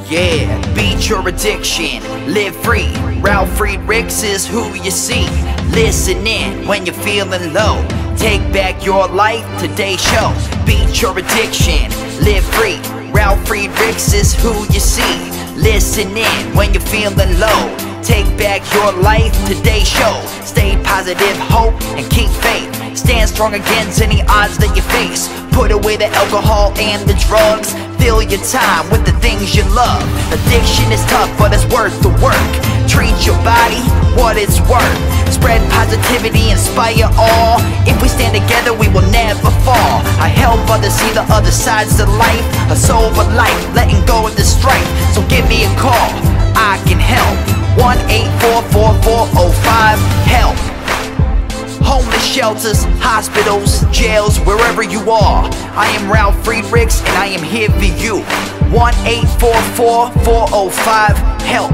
Yeah, beat your addiction, live free. Ralf Friedrichs is who you see. Listen in when you're feeling low. Take back your life, today's show. Beat your addiction, live free. Ralf Friedrichs is who you see. Listen in when you're feeling low. Take back your life, today's show. Stay positive, hope, and keep faith. Stand strong against any odds that you face. Put away the alcohol and the drugs. Fill your time with the things you love. Addiction is tough, but it's worth the work. Treat your body what it's worth. Spread positivity, inspire all. If we stand together, we will never fall. I help others see the other sides to life. A sober life, letting go of the strife. So give me a call, I can help. 1-844-4405-HELP. Homeless shelters, hospitals, jails, wherever you are. I am Ralf Friedrichs and I am here for you. 1-844-405-HELP.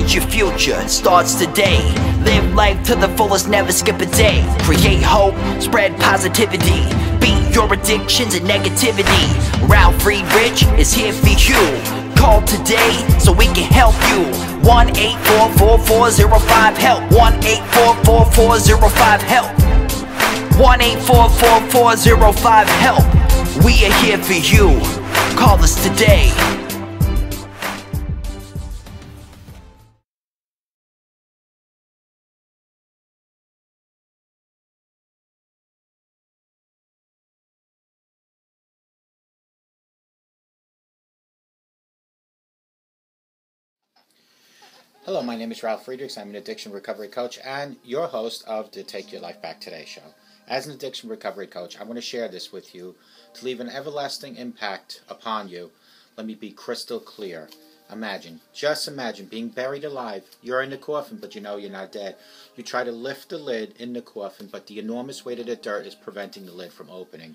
Change your future, starts today. Live life to the fullest, never skip a day. Create hope, spread positivity. Beat your addictions and negativity. Ralf Friedrichs is here for you. Call today so we can help you. 1-844-405-HELP. 1-844-405-HELP. 1-844-405-HELP. We are here for you. Call us today. Hello, my name is Ralf Friedrichs. I'm an addiction recovery coach and your host of the Take Your Life Back Today show. As an addiction recovery coach, I want to share this with you to leave an everlasting impact upon you. Let me be crystal clear. Just imagine being buried alive. You're in the coffin, but you know you're not dead. You try to lift the lid in the coffin, but the enormous weight of the dirt is preventing the lid from opening.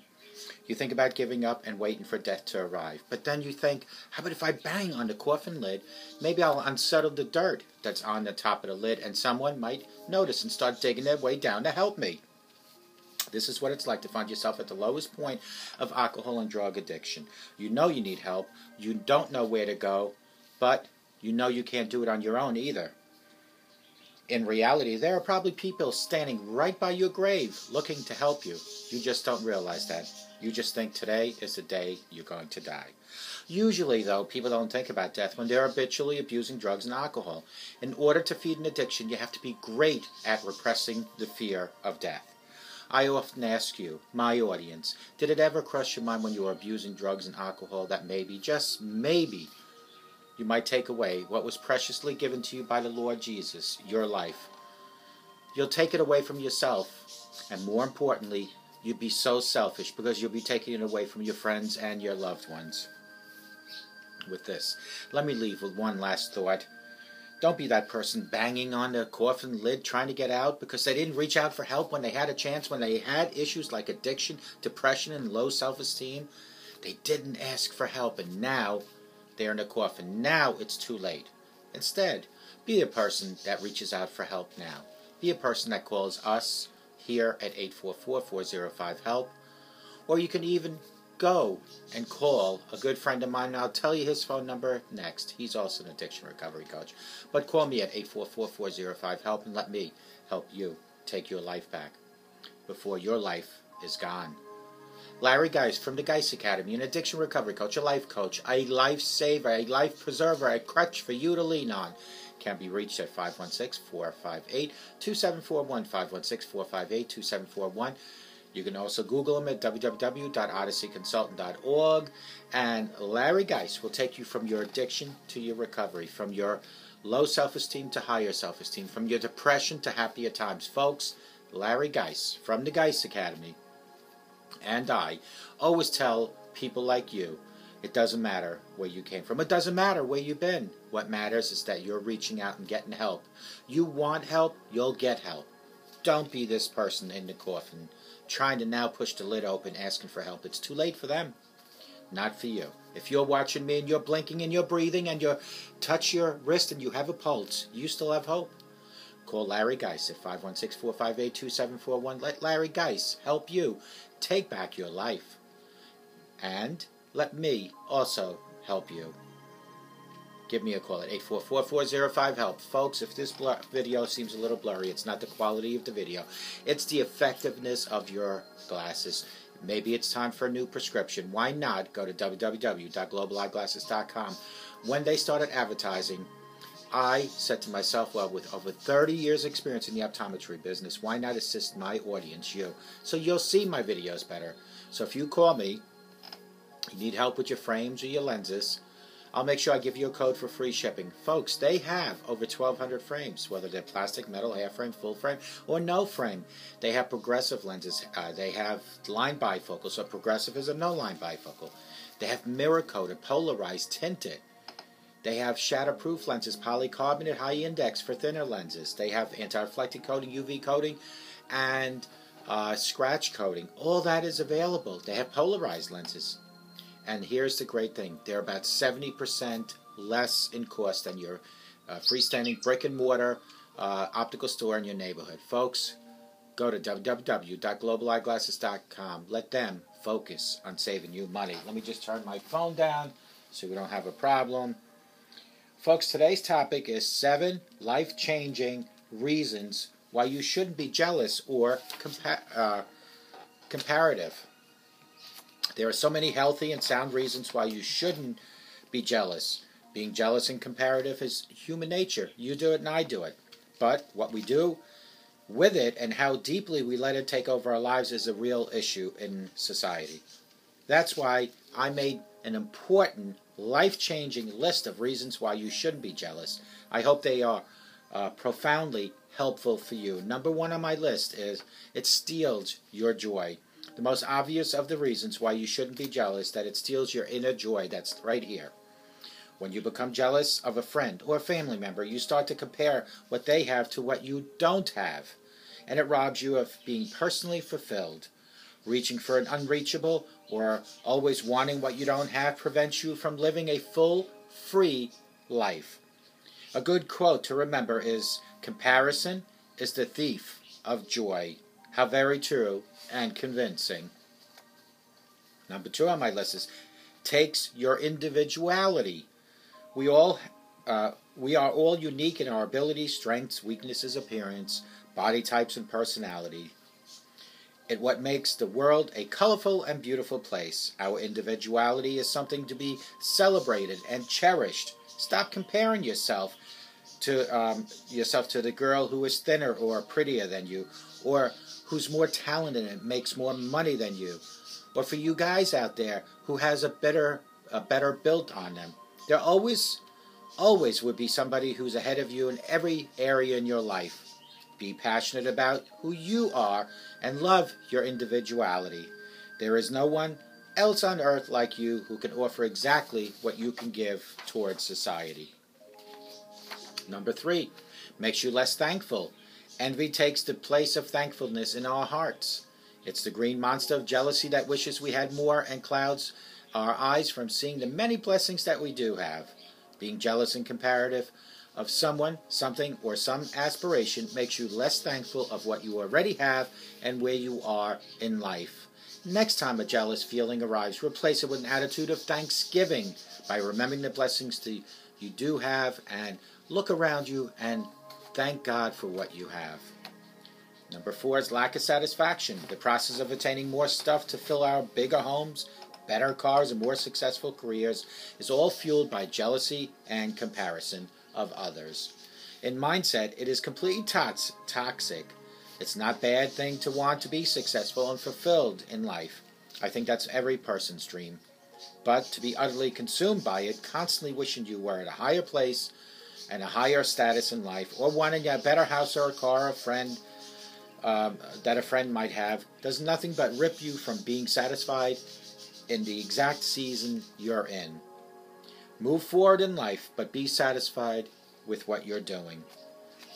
You think about giving up and waiting for death to arrive. But then you think, how about if I bang on the coffin lid? Maybe I'll unsettle the dirt that's on the top of the lid, and someone might notice and start digging their way down to help me. This is what it's like to find yourself at the lowest point of alcohol and drug addiction. You know you need help. You don't know where to go, but you know you can't do it on your own either. In reality, there are probably people standing right by your grave looking to help you. You just don't realize that. You just think today is the day you're going to die. Usually, though, people don't think about death when they're habitually abusing drugs and alcohol. In order to feed an addiction, you have to be great at repressing the fear of death. I often ask you, my audience, did it ever cross your mind when you were abusing drugs and alcohol that maybe, just maybe, you might take away what was preciously given to you by the Lord Jesus, your life? You'll take it away from yourself, and more importantly, you'd be so selfish because you'll be taking it away from your friends and your loved ones. With this, let me leave with one last thought. Don't be that person banging on the coffin lid trying to get out because they didn't reach out for help when they had a chance, when they had issues like addiction, depression, and low self-esteem. They didn't ask for help, and now they're in a coffin. Now it's too late. Instead, be a person that reaches out for help now. Be a person that calls us here at 844-405-HELP. Or you can even go and call a good friend of mine, and I'll tell you his phone number next. He's also an addiction recovery coach. But call me at 844-405-HELP and let me help you take your life back before your life is gone. Larry Geist from the Geist Academy, an addiction recovery coach, a life coach, a life saver, a life preserver, a crutch for you to lean on. Can be reached at 516-458-2741, 516-458-2741. You can also Google him at www.odysseyconsultant.org. And Larry Geist will take you from your addiction to your recovery, from your low self-esteem to higher self-esteem, from your depression to happier times. Folks, Larry Geist from the Geist Academy and I always tell people like you, it doesn't matter where you came from. It doesn't matter where you've been. What matters is that you're reaching out and getting help. You want help, you'll get help. Don't be this person in the coffin trying to now push the lid open asking for help. It's too late for them. Not for you. If you're watching me and you're blinking and you're breathing and you touch your wrist and you have a pulse, you still have hope. Call Larry Geist at 516-458-2741. Let Larry Geist help you take back your life. And let me also help you. Give me a call at 844-405-HELP. Folks, if this video seems a little blurry, it's not the quality of the video. It's the effectiveness of your glasses. Maybe it's time for a new prescription. Why not go to www.globaleyeglasses.com? When they started advertising, I said to myself, well, with over 30 years experience in the optometry business, why not assist my audience, you? So you'll see my videos better. So if you call me, you need help with your frames or your lenses, I'll make sure I give you a code for free shipping. Folks, they have over 1,200 frames, whether they're plastic, metal, half frame, full frame, or no frame. They have progressive lenses. They have line bifocal, so progressive is a no line bifocal. They have mirror coated, polarized, tinted. They have shatterproof lenses, polycarbonate, high index for thinner lenses. They have anti-reflective coating, UV coating, and scratch coating. All that is available. They have polarized lenses. And here's the great thing. They're about 70% less in cost than your freestanding brick and mortar optical store in your neighborhood. Folks, go to www.globaleyeglasses.com. Let them focus on saving you money. Let me just turn my phone down so we don't have a problem. Folks, today's topic is 7 life-changing reasons why you shouldn't be jealous or comparative. There are so many healthy and sound reasons why you shouldn't be jealous. Being jealous and comparative is human nature. You do it and I do it. But what we do with it and how deeply we let it take over our lives is a real issue in society. That's why I made an important, life-changing list of reasons why you shouldn't be jealous. I hope they are profoundly helpful for you. Number 1 on my list is it steals your joy. The most obvious of the reasons why you shouldn't be jealous, that it steals your inner joy. That's right here. When you become jealous of a friend or a family member, you start to compare what they have to what you don't have, and it robs you of being personally fulfilled. Reaching for an unreachable or always wanting what you don't have prevents you from living a full, free life. A good quote to remember is, "Comparison is the thief of joy." How very true and convincing. Number 2 on my list is takes your individuality. We are all unique in our abilities, strengths, weaknesses, appearance, body types, and personality. It's what makes the world a colorful and beautiful place. Our individuality is something to be celebrated and cherished. Stop comparing yourself to the girl who is thinner or prettier than you, or who's more talented and makes more money than you, or for you guys out there who has a better built on them. There always would be somebody who's ahead of you in every area in your life. Be passionate about who you are and love your individuality. There is no one else on earth like you who can offer exactly what you can give towards society. Number 3, makes you less thankful. Envy takes the place of thankfulness in our hearts. It's the green monster of jealousy that wishes we had more and clouds our eyes from seeing the many blessings that we do have. Being jealous and comparative of someone, something, or some aspiration makes you less thankful of what you already have and where you are in life. Next time a jealous feeling arrives, replace it with an attitude of thanksgiving by remembering the blessings that you do have and look around you and thank God for what you have. Number 4 is lack of satisfaction. The process of attaining more stuff to fill our bigger homes, better cars, and more successful careers is all fueled by jealousy and comparison of others. In mindset, it is completely toxic. It's not a bad thing to want to be successful and fulfilled in life. I think that's every person's dream. But to be utterly consumed by it, constantly wishing you were at a higher place and a higher status in life, or wanting a better house or a car or a friend that a friend might have, does nothing but rip you from being satisfied in the exact season you're in. Move forward in life, but be satisfied with what you're doing.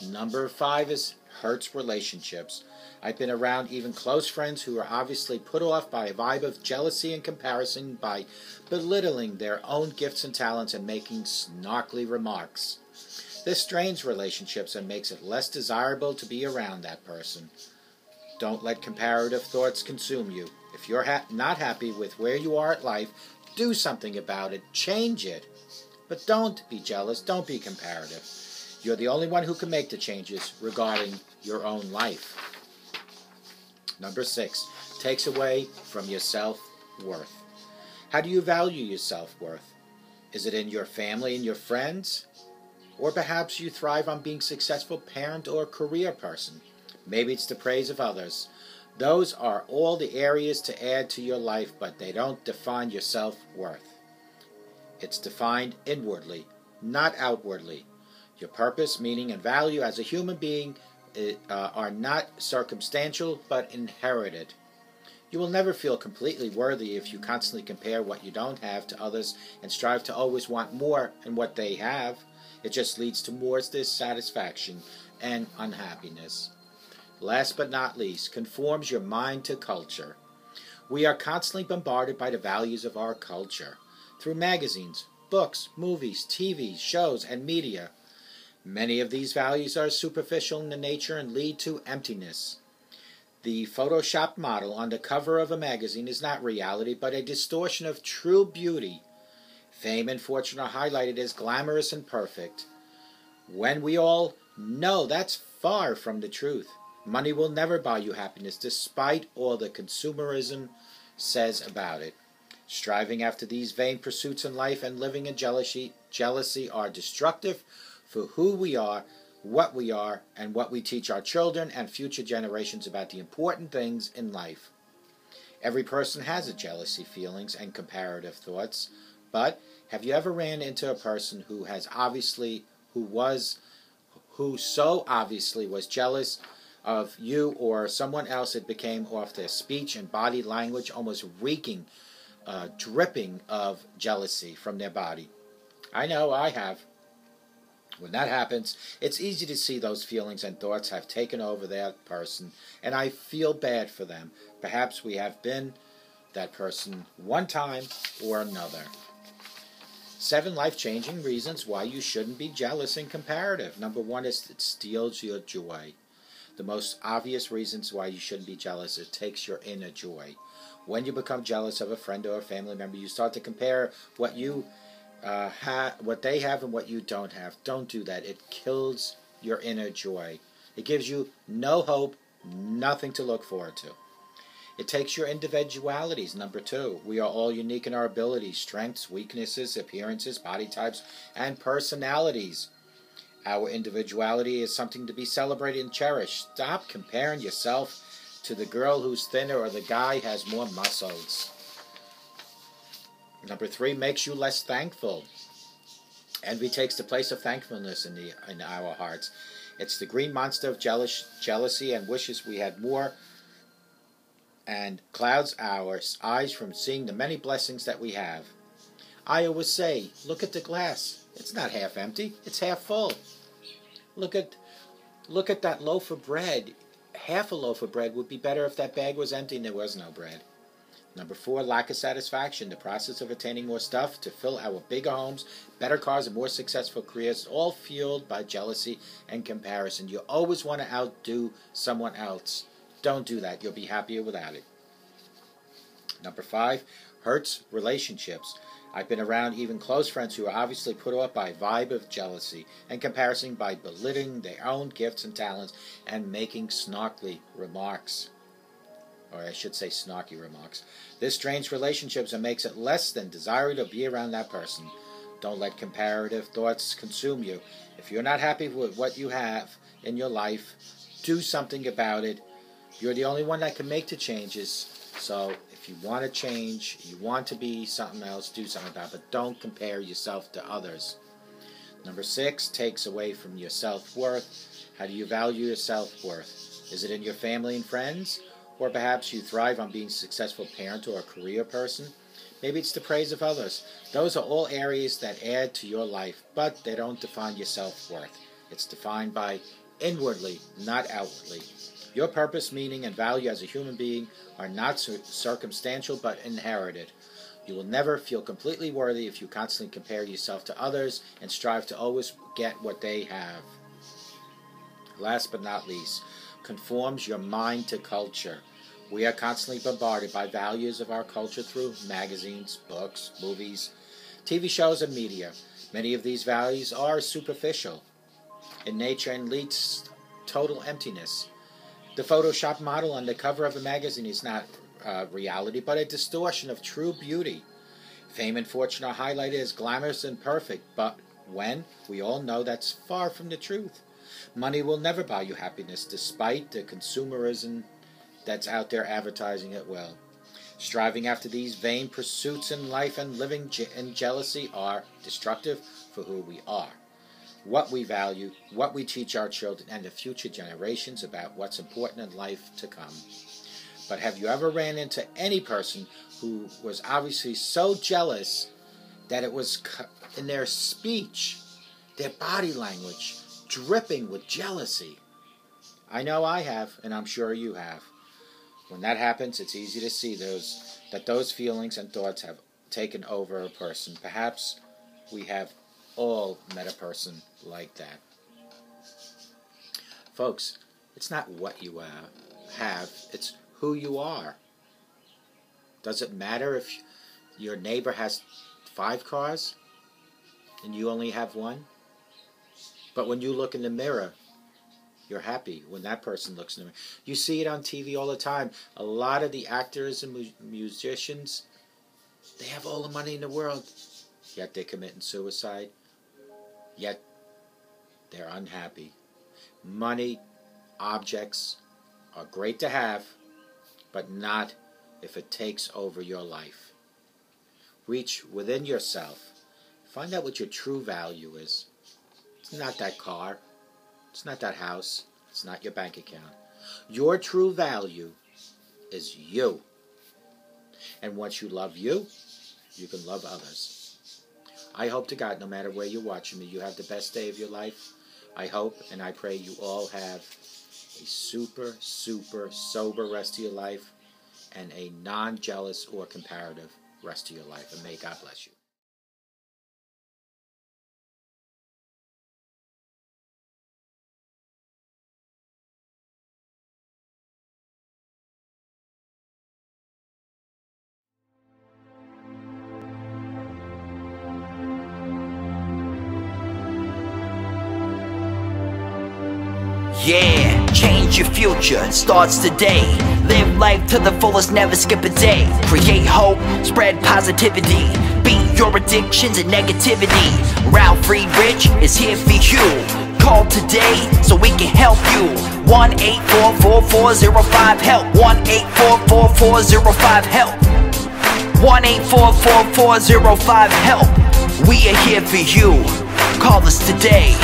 Number 5 is hurts relationships. I've been around even close friends who are obviously put off by a vibe of jealousy and comparison by belittling their own gifts and talents and making snarkly remarks. This strains relationships and makes it less desirable to be around that person. Don't let comparative thoughts consume you. If you're not happy with where you are at life, do something about it. Change it. But don't be jealous. Don't be comparative. You're the only one who can make the changes regarding your own life. Number 6, takes away from your self-worth. How do you value your self-worth? Is it in your family and your friends? Or perhaps you thrive on being a successful parent or career person. Maybe it's the praise of others. Those are all the areas to add to your life, but they don't define your self-worth. It's defined inwardly, not outwardly. Your purpose, meaning, and value as a human being are not circumstantial, but inherited. You will never feel completely worthy if you constantly compare what you don't have to others and strive to always want more than what they have. It just leads to more dissatisfaction and unhappiness. Last but not least, conforms your mind to culture. We are constantly bombarded by the values of our culture through magazines, books, movies, TV, shows, and media. Many of these values are superficial in nature and lead to emptiness. The photoshopped model on the cover of a magazine is not reality, but a distortion of true beauty. Fame and fortune are highlighted as glamorous and perfect, when we all know that's far from the truth. Money will never buy you happiness, despite all the consumerism says about it. Striving after these vain pursuits in life and living in jealousy are destructive for who we are, what we are, and what we teach our children and future generations about the important things in life. Every person has a jealousy feelings and comparative thoughts, but have you ever ran into a person who so obviously was jealous of you or someone else? It became off their speech and body language, almost reeking, dripping of jealousy from their body. I know I have. When that happens, it's easy to see those feelings and thoughts have taken over that person, and I feel bad for them. Perhaps we have been that person one time or another. 7 life-changing reasons why you shouldn't be jealous and comparative. Number 1 is it steals your joy. The most obvious reasons why you shouldn't be jealous, it takes your inner joy. When you become jealous of a friend or a family member, you start to compare what they have and what you don't have. Don't do that. It kills your inner joy. It gives you no hope, nothing to look forward to. It takes your individualities. Number 2, we are all unique in our abilities, strengths, weaknesses, appearances, body types, and personalities. Our individuality is something to be celebrated and cherished. Stop comparing yourself to the girl who's thinner or the guy who has more muscles. Number 3, makes you less thankful. Envy takes the place of thankfulness in our hearts. It's the green monster of jealousy and wishes we had more, and clouds our eyes from seeing the many blessings that we have. I always say, look at the glass. It's not half empty, it's half full. Look at that loaf of bread. Half a loaf of bread would be better if that bag was empty and there was no bread. Number 4, lack of satisfaction. The process of attaining more stuff to fill our bigger homes, better cars, and more successful careers, all fueled by jealousy and comparison. You always want to outdo someone else. Don't do that. You'll be happier without it. Number 5, hurts relationships. I've been around even close friends who are obviously put off by a vibe of jealousy and comparison by belittling their own gifts and talents and making snarky remarks. Or I should say snarky remarks. This strains relationships and makes it less than desirable to be around that person. Don't let comparative thoughts consume you. If you're not happy with what you have in your life, do something about it. You're the only one that can make the changes. So if you want to change, you want to be something else, do something about it. But don't compare yourself to others. Number 6, takes away from your self-worth. How do you value your self-worth? Is it in your family and friends? Or perhaps you thrive on being a successful parent or a career person? Maybe it's the praise of others. Those are all areas that add to your life, but they don't define your self-worth. It's defined by inwardly, not outwardly. Your purpose, meaning, and value as a human being are not circumstantial but inherited. You will never feel completely worthy if you constantly compare yourself to others and strive to always get what they have. Last but not least, conforms your mind to culture. We are constantly bombarded by values of our culture through magazines, books, movies, TV shows, and media. Many of these values are superficial in nature and leads total emptiness. The Photoshop model on the cover of a magazine is not reality, but a distortion of true beauty. Fame and fortune are highlighted as glamorous and perfect, but when we all know that's far from the truth. Money will never buy you happiness, despite the consumerism that's out there advertising it well. Striving after these vain pursuits in life and living in jealousy are destructive for who we are, what we value, what we teach our children and the future generations about what's important in life to come. But have you ever ran into any person who was obviously so jealous that it was in their speech, their body language, dripping with jealousy? I know I have, and I'm sure you have. When that happens, it's easy to see those feelings and thoughts have taken over a person. Perhaps we have all met a person like that. Folks, it's not what you have, it's who you are. Does it matter if your neighbor has 5 cars and you only have 1? But when you look in the mirror, you're happy when that person looks in the mirror. You see it on TV all the time. A lot of the actors and musicians, they have all the money in the world, yet they're committing suicide, yet they're unhappy. Money, objects are great to have, but not if it takes over your life. Reach within yourself. Find out what your true value is. It's not that car. It's not that house. It's not your bank account. Your true value is you. And once you love you, you can love others. I hope to God, no matter where you're watching me, you have the best day of your life. I hope and I pray you all have a super, super sober rest of your life and a non-jealous or comparative rest of your life. And may God bless you. Yeah, change your future, it starts today. Live life to the fullest, never skip a day. Create hope, spread positivity. Beat your addictions and negativity. Ralf Friedrichs is here for you. Call today so we can help you. 1-844-405-HELP. 1-844-405-HELP. 1-844-405-HELP. We are here for you. Call us today.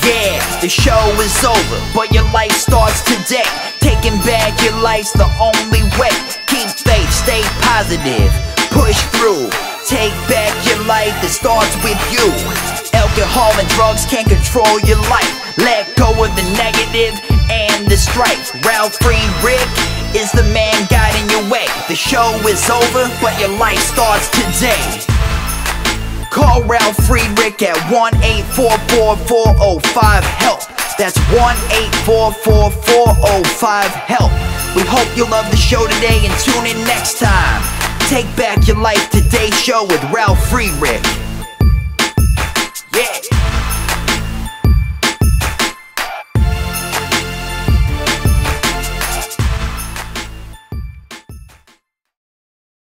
Yeah, the show is over, but your life starts today. Taking back your life's the only way. Keep faith, stay positive, push through. Take back your life, it starts with you. Alcohol and drugs can't control your life. Let go of the negative and the strife. Ralf Friedrichs is the man guiding your way. The show is over, but your life starts today. Call Ralf Friedrichs at 1-844-405-HELP. That's 1-844-405-HELP. We hope you love the show today and tune in next time. Take back your life, today's show with Ralf Friedrichs.